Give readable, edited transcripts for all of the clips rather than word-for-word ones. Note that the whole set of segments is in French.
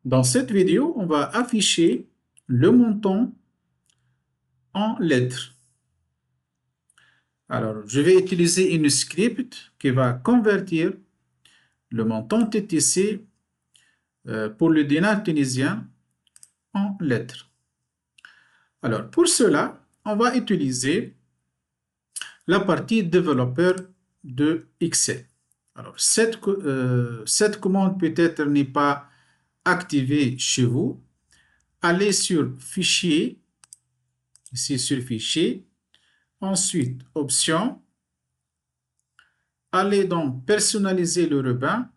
Dans cette vidéo, on va afficher le montant en lettres. Alors, je vais utiliser une script qui va convertir le montant TTC pour le dinar tunisien en lettres. Alors, pour cela, on va utiliser la partie développeur de Excel. Alors, cette commande peut-être n'est pas activée chez vous. Allez sur Fichier, ici sur Fichier, ensuite Options, allez dans Personnaliser le ruban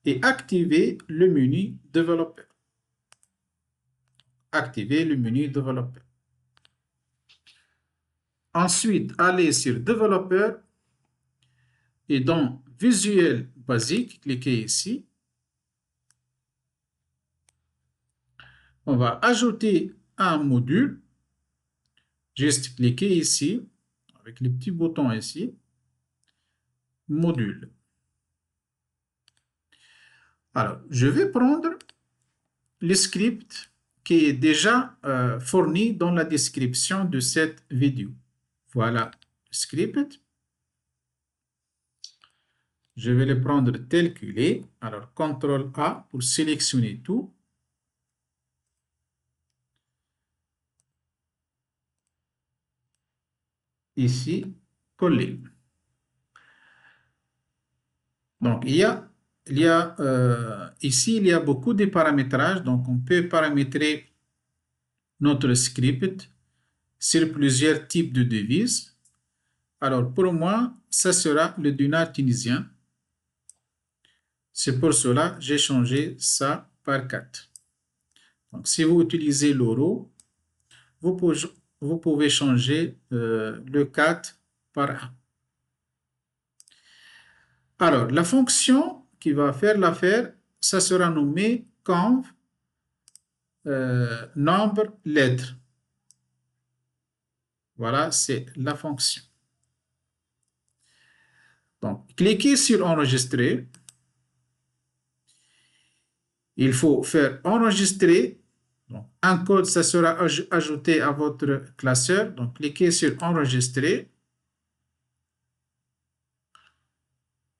et activez le menu Développeur. Activez le menu Développeur. Ensuite, allez sur Développeur et dans Visuel basique, cliquez ici. On va ajouter un module. Juste cliquez ici, avec le petit bouton ici. Module. Alors, je vais prendre le script qui est déjà fourni dans la description de cette vidéo. Voilà le script. Je vais le prendre tel qu'il est. Alors, CTRL A pour sélectionner tout. Ici, coller. Donc, ici, il y a beaucoup de paramétrages. Donc, on peut paramétrer notre script sur plusieurs types de devises. Alors, pour moi, ça sera le dinar tunisien. C'est pour cela que j'ai changé ça par 4. Donc, si vous utilisez l'euro, vous pouvez changer le 4 par 1. Alors, la fonction qui va faire l'affaire, ça sera nommé conv nombre lettres. Voilà, c'est la fonction. Donc, cliquez sur enregistrer. Il faut faire enregistrer. Donc, un code, ça sera ajouté à votre classeur. Donc, cliquez sur enregistrer.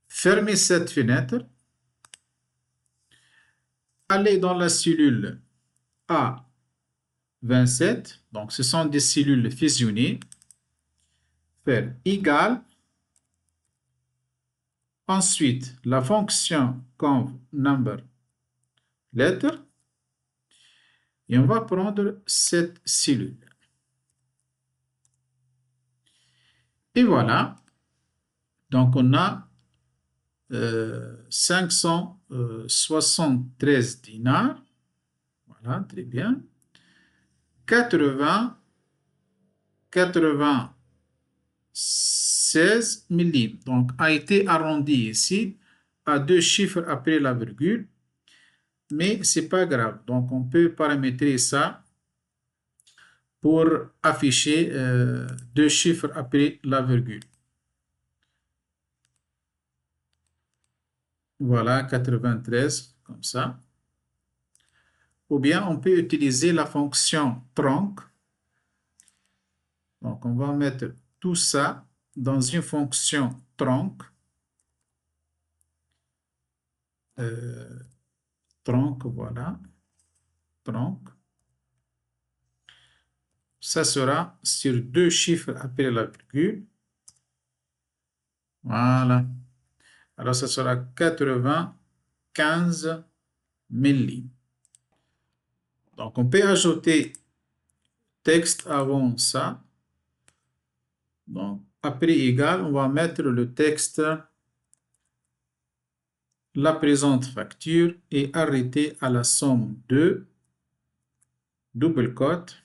Fermez cette fenêtre. Allez dans la cellule A27. Donc, ce sont des cellules fusionnées. Faire égal. Ensuite, la fonction conv number letter. Et on va prendre cette cellule. Et voilà. Donc, on a 573 dinars. Voilà, très bien. 96 millimètres. Donc, a été arrondi ici à 2 chiffres après la virgule. Mais ce n'est pas grave. Donc, on peut paramétrer ça pour afficher 2 chiffres après la virgule. Voilà, 93, comme ça. Ou bien, on peut utiliser la fonction tronc. Donc, on va mettre tout ça dans une fonction tronc. Tronc, voilà. Tronc. Ça sera sur 2 chiffres après la virgule. Voilà. Alors, ça sera 95 millimètres. Donc, on peut ajouter texte avant ça. Donc, après égal, on va mettre le texte la présente facture est arrêtée à la somme de double quote.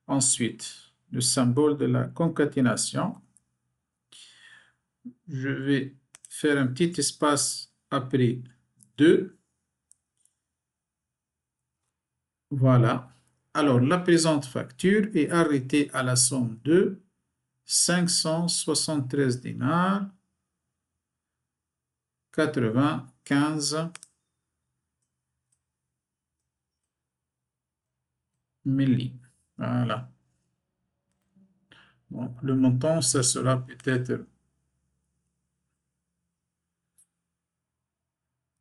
Ensuite, le symbole de la concaténation. Je vais faire un petit espace après 2. Voilà. Alors, la présente facture est arrêtée à la somme de 573 dinars, 95 milli. Voilà. Donc, le montant, ça sera peut-être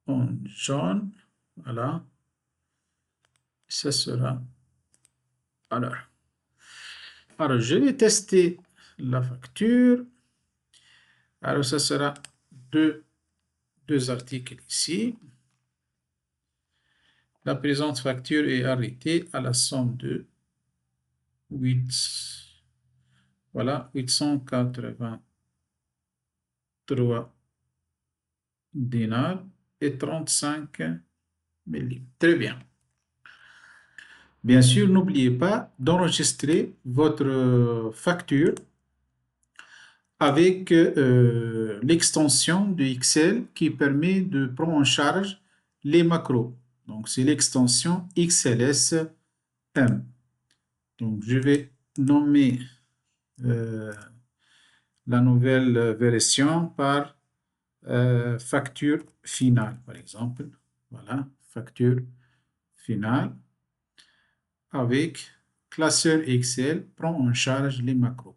en jaune. Voilà. Ça sera. Alors, je vais tester la facture. Alors, ça sera deux articles ici. La présente facture est arrêtée à la somme de 883 dinars et 35 milli. Très bien. Bien sûr, n'oubliez pas d'enregistrer votre facture avec l'extension de Excel qui permet de prendre en charge les macros. Donc, c'est l'extension XLSM. Donc, je vais nommer la nouvelle version par facture finale, par exemple. Voilà, facture finale avec classeur Excel prend en charge les macros.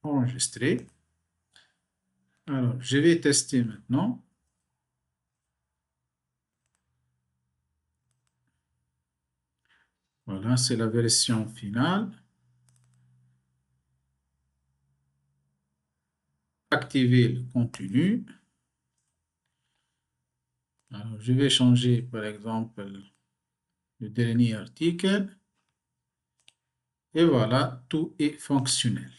Enregistrer. Alors, je vais tester maintenant. Voilà, c'est la version finale. Activer le contenu. Alors, je vais changer, par exemple, le dernier article. Et voilà, tout est fonctionnel.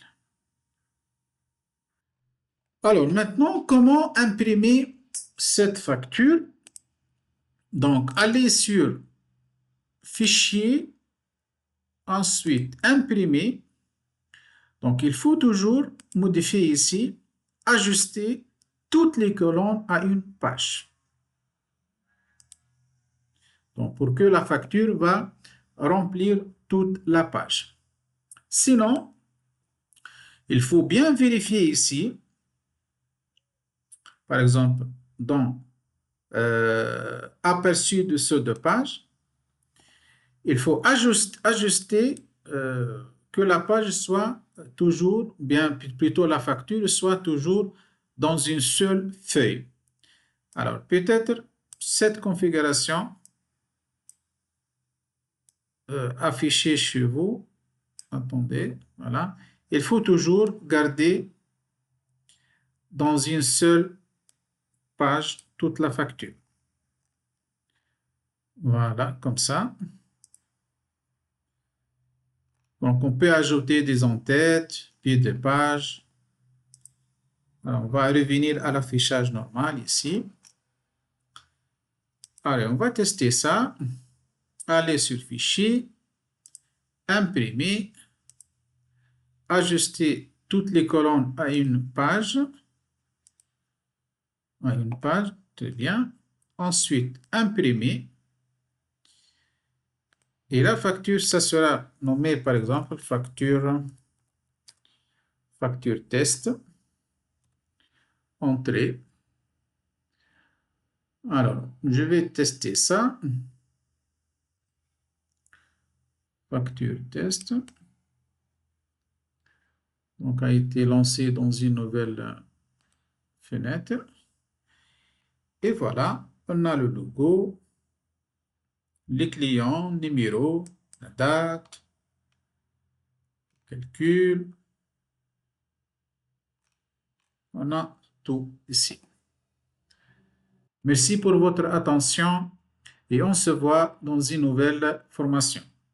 Alors, maintenant, comment imprimer cette facture? Donc, allez sur Fichier, ensuite Imprimer. Donc, il faut toujours modifier ici, ajuster toutes les colonnes à une page. Donc, pour que la facture va remplir toute la page. Sinon, il faut bien vérifier ici, par exemple, dans aperçu de ceux de page, il faut ajuster que la page soit toujours, bien plutôt la facture soit toujours dans une seule feuille. Alors, peut-être cette configuration affichée chez vous, attendez, voilà, il faut toujours garder dans une seule page toute la facture. Voilà, comme ça. Donc, on peut ajouter des en-têtes, pieds de page. Alors, on va revenir à l'affichage normal ici. Allez, on va tester ça. Aller sur Fichier, Imprimer, ajuster toutes les colonnes à une page. À une page, très bien. Ensuite, Imprimer. Et la facture, ça sera nommé par exemple facture test. Entrée. Alors, je vais tester ça. Facture test. Donc, a été lancé dans une nouvelle fenêtre. Et voilà, on a le logo, les clients, numéro, la date, calcul. On a tout ici. Merci pour votre attention et on se voit dans une nouvelle formation.